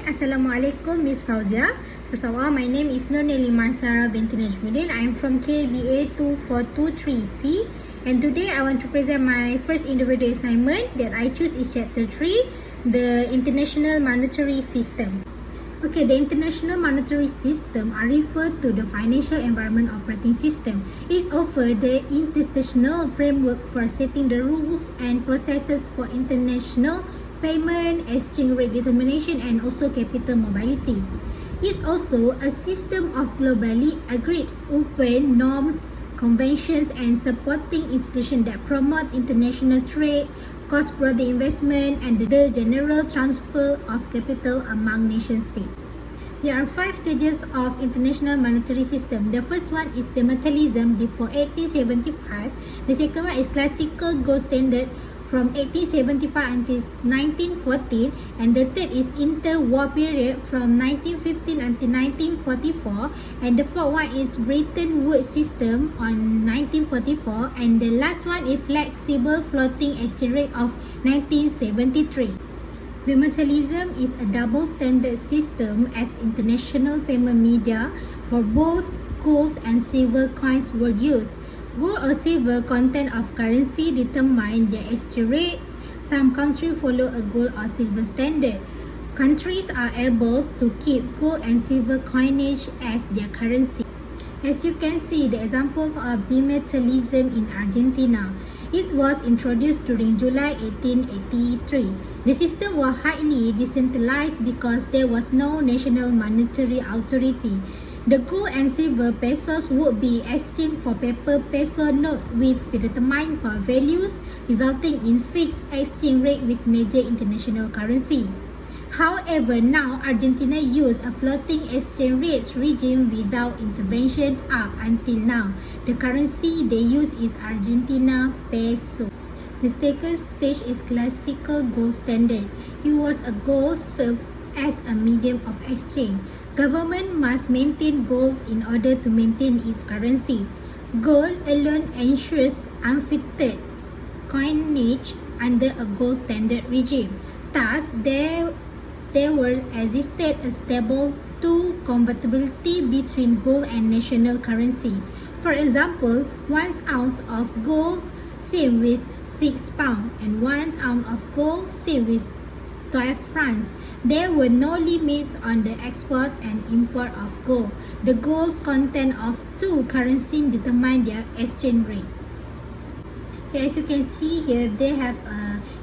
Assalamualaikum, Miss Fauzia. First of all, my name is Nurneli Marsara binti Najmuddin. I am from KBA 2423C, and today I want to present my first individual assignment that I choose is Chapter 3, the International Monetary System. Okay, the International Monetary System are referred to the Financial Environment Operating System. It offers the institutional framework for setting the rules and processes for international payment, exchange rate determination, and also capital mobility. It's also a system of globally agreed open norms, conventions, and supporting institutions that promote international trade, cross-border investment, and the general transfer of capital among nation-states. There are 5 stages of international monetary system. The first one is democratism before 1875. The second one is classical gold standard from 1875 until 1914, and the third is interwar period from 1915 until 1944, and the fourth one is Bretton Woods system on 1944, and the last one is flexible floating exchange rate of 1973. Bimetallism is a double standard system as international payment media for both gold and silver coins were used. Gold or silver content of currency determine their exchange rate. Some countries follow a gold or silver standard. Countries are able to keep gold and silver coinage as their currency. As you can see, the example of bimetallism in Argentina. It was introduced during July 1883. The system was highly decentralized because there was no national monetary authority. The gold and silver pesos would be exchanged for paper peso note with predetermined par values, resulting in fixed exchange rate with major international currency. However, now Argentina uses a floating exchange rates regime without intervention up until now. The currency they use is Argentina peso. The second stage is classical gold standard. It was a gold served as a medium of exchange. Government must maintain gold in order to maintain its currency. Gold alone ensures unfettered coinage under a gold standard regime. Thus, there existed a stable convertibility between gold and national currency. For example, 1 ounce of gold same with 6 pounds and 1 ounce of gold same with 12 francs. There were no limits on the export and import of gold. The gold's content of two currencies determine their exchange rate. Okay, as you can see here, they have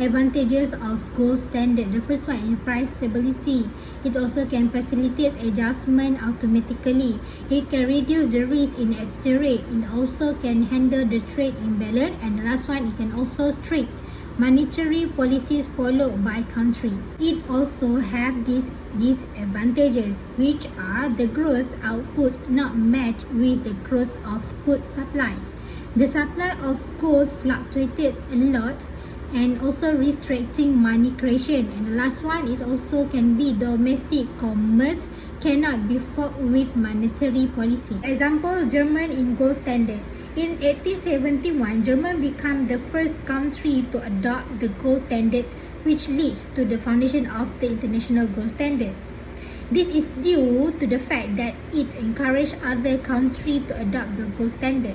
advantages of gold standard. The first one is price stability. It also can facilitate adjustment automatically. It can reduce the risk in exchange rate. It also can handle the trade imbalance. And the last one, it can also strict monetary policies followed by countries. It also have these disadvantages, which are the growth output not matched with the growth of goods supplies. The supply of gold fluctuated a lot and also restricting money creation. And the last one is also can be domestic commerce cannot be fought with monetary policy. Example, German in gold standard. In 1871, Germany became the first country to adopt the gold standard, which leads to the foundation of the International Gold Standard. This is due to the fact that it encouraged other countries to adopt the gold standard.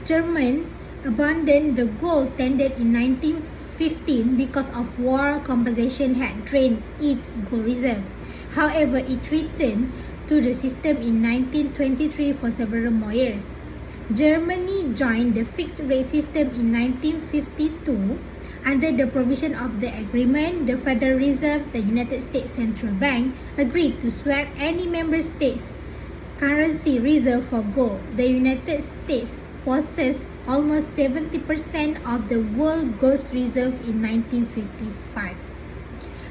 Germany abandoned the gold standard in 1915 because of war compensation had drained its gold reserve. However, it returned to the system in 1923 for several more years. Germany joined the fixed rate system in 1952. Under the provision of the agreement, the Federal Reserve, the United States Central Bank, agreed to swap any member state's currency reserve for gold. The United States possessed almost 70% of the world gold reserve in 1955.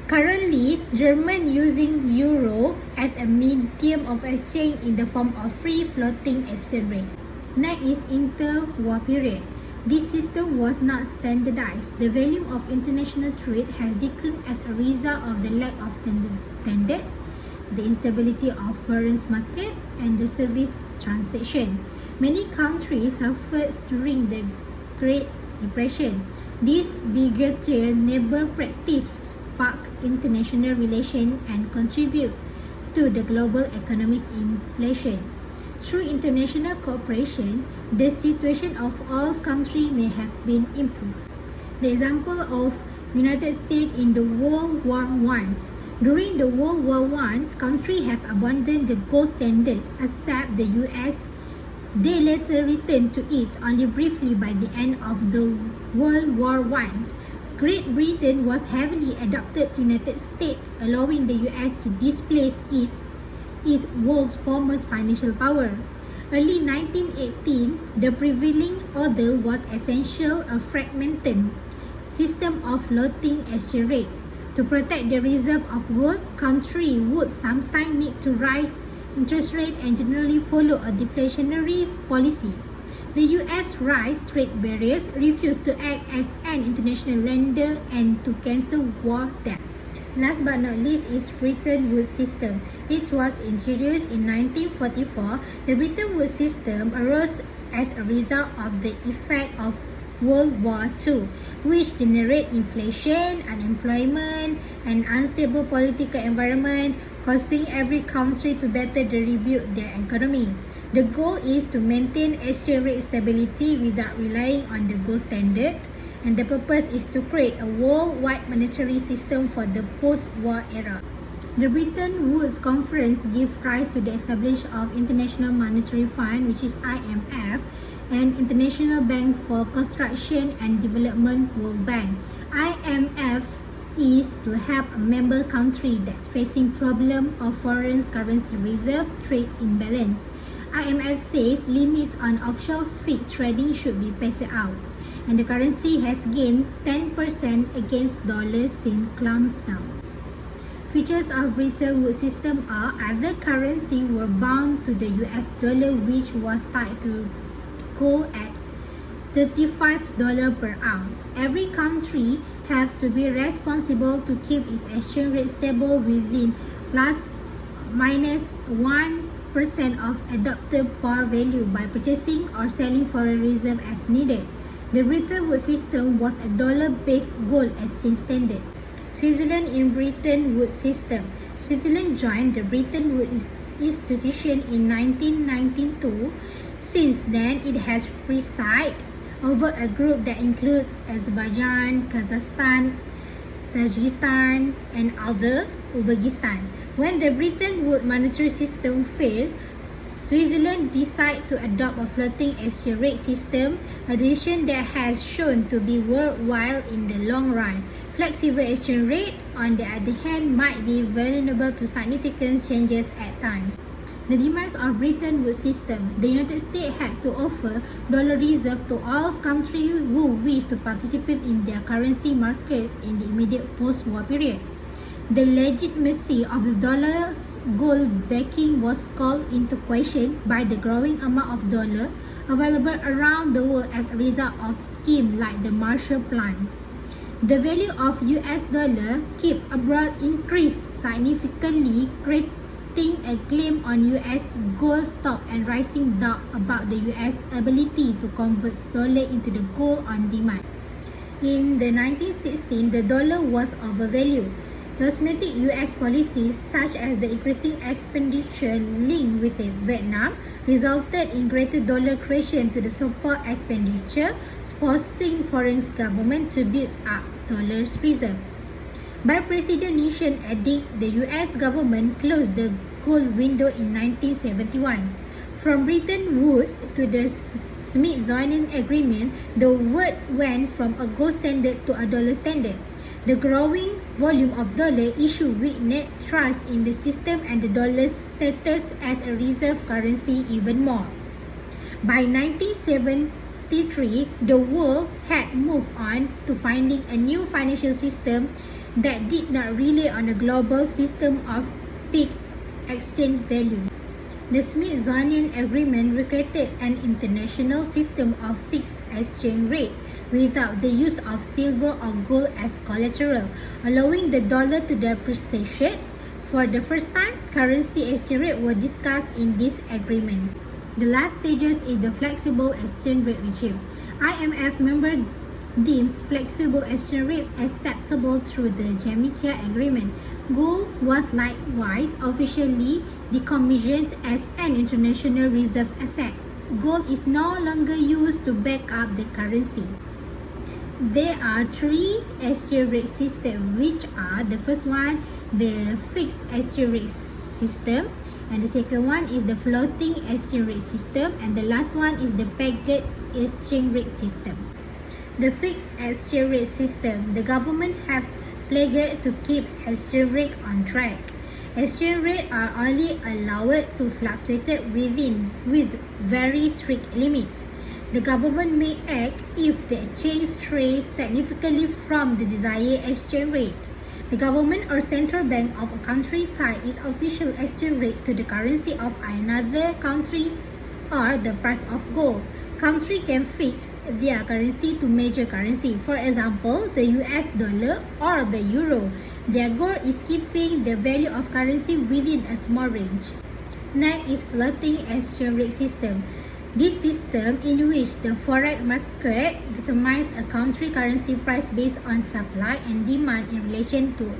Currently, Germany using euro as a medium of exchange in the form of free floating exchange rate. Next is interwar period. This system was not standardized. The volume of international trade has decreased as a result of the lack of standards, the instability of foreign market, and the service transaction. Many countries suffered during the Great Depression. These bigger never practiced spark international relations and contribute to the global economic inflation. Through international cooperation, the situation of all countries may have been improved. The example of United States in the World War I. During the World War I, countries have abandoned the gold standard except the US. They later returned to it only briefly by the end of the World War I. Great Britain was heavily adapted to United States, allowing the US to displace its world's foremost financial power. Early 1918, the prevailing order was essentially a fragmented system of floating exchange rate. To protect the reserve of gold, countries would sometimes need to raise interest rate and generally follow a deflationary policy. The US raised trade barriers, refused to act as an international lender, and to cancel war debt. Last but not least is Bretton Woods system. It was introduced in 1944. The Bretton Woods system arose as a result of the effect of World War II, which generated inflation, unemployment, and unstable political environment, causing every country to better rebuild their economy. The goal is to maintain exchange rate stability without relying on the gold standard, and the purpose is to create a worldwide monetary system for the post-war era. The Bretton Woods Conference gave rise to the establishment of International Monetary Fund, which is IMF, and International Bank for Construction and Development, World Bank. IMF is to help a member country that's facing problem of foreign currency reserve trade imbalance. IMF says limits on offshore fixed trading should be phased out, and the currency has gained 10% against dollars since clampdown. Features of Bretton Woods system are other currency were bound to the US dollar, which was tied to gold at $35 per ounce. Every country has to be responsible to keep its exchange rate stable within plus minus 1% of adopted par value by purchasing or selling foreign reserve as needed. The Bretton Woods system was a dollar-based gold exchange standard. Switzerland in Bretton Woods system. Switzerland joined the Bretton Woods institution in 1992. Since then, it has presided over a group that includes Azerbaijan, Kazakhstan, Tajikistan, and Uzbekistan. When the Bretton Woods monetary system failed, Switzerland decided to adopt a floating exchange rate system, a decision that has shown to be worthwhile in the long run. Flexible exchange rate, on the other hand, might be vulnerable to significant changes at times. The demise of Bretton Woods system. The United States had to offer dollar reserve to all countries who wish to participate in their currency markets in the immediate post-war period. The legitimacy of the dollar's gold backing was called into question by the growing amount of dollar available around the world as a result of schemes like the Marshall Plan. The value of US dollar kept abroad increased significantly, creating a claim on US gold stock and rising doubt about the US ability to convert dollar into the gold on demand. In the 1916, the dollar was overvalued. Dogmatic US policies, such as the increasing expenditure linked with Vietnam, resulted in greater dollar creation to the support expenditure, forcing foreign governments to build up dollar reserve. By President Nixon edict, the US government closed the gold window in 1971. From Bretton Woods to the Smithsonian Agreement, the world went from a gold standard to a dollar standard. The growing volume of dollar issued weakened trust in the system and the dollar's status as a reserve currency even more. By 1973, the world had moved on to finding a new financial system that did not rely on a global system of peak exchange value. The Smithsonian Agreement created an international system of fixed exchange rates without the use of silver or gold as collateral, allowing the dollar to depreciate. For the first time, currency exchange rate were discussed in this agreement. The last stages is the flexible exchange rate regime. IMF member deems flexible exchange rate acceptable through the Jamaica Agreement. Gold was likewise officially decommissioned as an international reserve asset. Gold is no longer used to back up the currency. There are three exchange rate systems, which are the first one, the fixed exchange rate system, and the second one is the floating exchange rate system, and the last one is the pegged exchange rate system. The fixed exchange rate system, the government have pledged to keep exchange rate on track. Exchange rates are only allowed to fluctuate with very strict limits. The government may act if the exchange strays significantly from the desired exchange rate. The government or central bank of a country tie its official exchange rate to the currency of another country or the price of gold. Country can fix their currency to major currency, for example, the US dollar or the euro. Their goal is keeping the value of currency within a small range. Next is floating exchange rate system. This system in which the forex market determines a country currency price based on supply and demand in relation to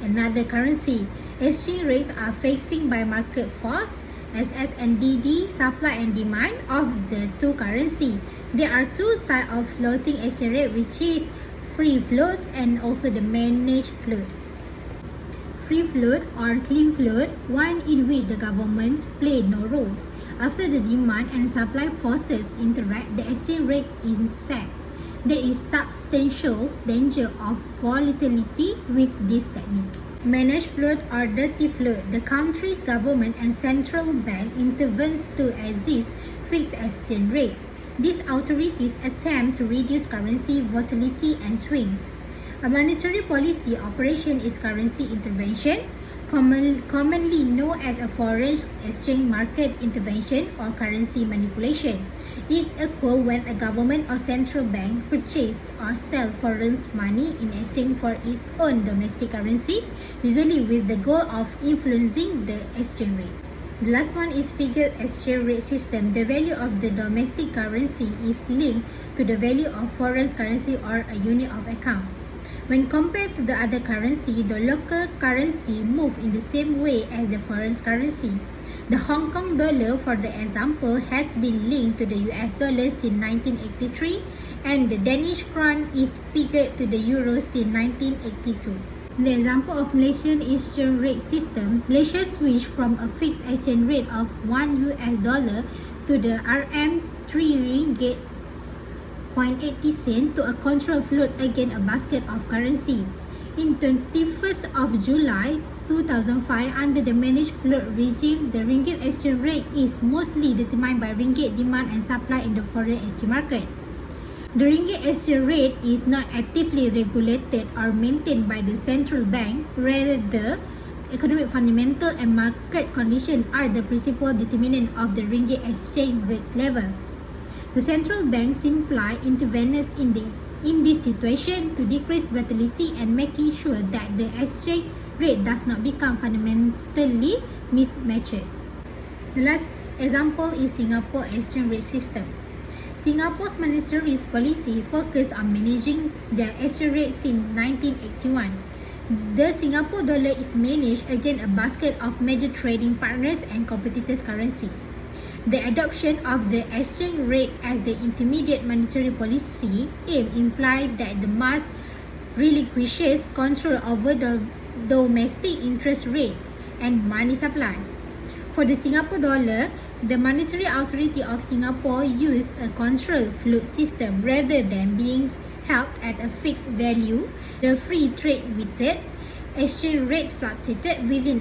another currency. Exchange rates are fixed by market force, SS and DD, supply and demand of the two currency. There are two types of floating exchange rate, which is free float and also the managed float. Free float or clean float, one in which the government play no roles. After the demand and supply forces interact, the exchange rate is set. There is substantial danger of volatility with this technique. Managed float or dirty float, the country's government and central bank intervenes to assist fixed exchange rates. These authorities attempt to reduce currency volatility and swings. A monetary policy operation is currency intervention, commonly known as a foreign exchange market intervention or currency manipulation. It occurs when a government or central bank purchase or sell foreign money in exchange for its own domestic currency, usually with the goal of influencing the exchange rate. The last one is pegged exchange rate system. The value of the domestic currency is linked to the value of foreign currency or a unit of account. When compared to the other currency, the local currency moves in the same way as the foreign currency. The Hong Kong dollar, for the example, has been linked to the US dollar since 1983, and the Danish krone is pegged to the euro since 1982. The example of Malaysian exchange rate system, Malaysia switched from a fixed exchange rate of 1 US dollar to the RM 3 ringgit 0.80 cent to a control float against a basket of currency. In 21st of July 2005, under the managed float regime, the ringgit exchange rate is mostly determined by ringgit demand and supply in the foreign exchange market. The ringgit exchange rate is not actively regulated or maintained by the central bank. Rather, the economic fundamental and market conditions are the principal determinant of the ringgit exchange rate level. The central bank simply intervenes in this situation to decrease volatility and making sure that the exchange rate does not become fundamentally mismatched. The last example is Singapore exchange rate system. Singapore's monetary policy focused on managing their exchange rate since 1981. The Singapore dollar is managed against a basket of major trading partners and competitors' currency. The adoption of the exchange rate as the intermediate monetary policy aim implies that the must relinquishes control over the domestic interest rate and money supply. For the Singapore dollar, the Monetary Authority of Singapore used a controlled float system rather than being held at a fixed value. The free trade with it, exchange rates fluctuated within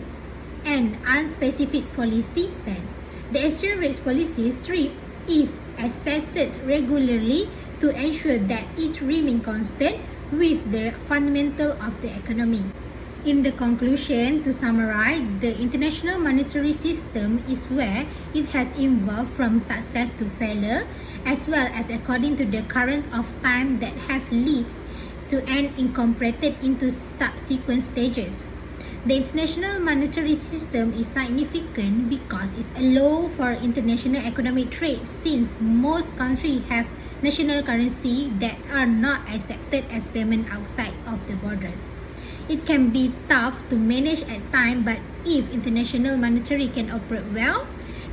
an unspecified policy band. The exchange rate policy strip is assessed regularly to ensure that it remains constant with the fundamental of the economy. In the conclusion, to summarize, the international monetary system is where it has evolved from success to failure, as well as according to the current of time that have led to and incorporated into subsequent stages. The international monetary system is significant because it allows for international economic trade, since most countries have national currency that are not accepted as payment outside of the borders. It can be tough to manage at times, but if international monetary can operate well,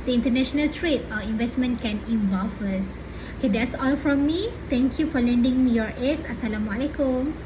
the international trade or investment can evolve first. Okay, that's all from me. Thank you for lending me your ears. Assalamualaikum.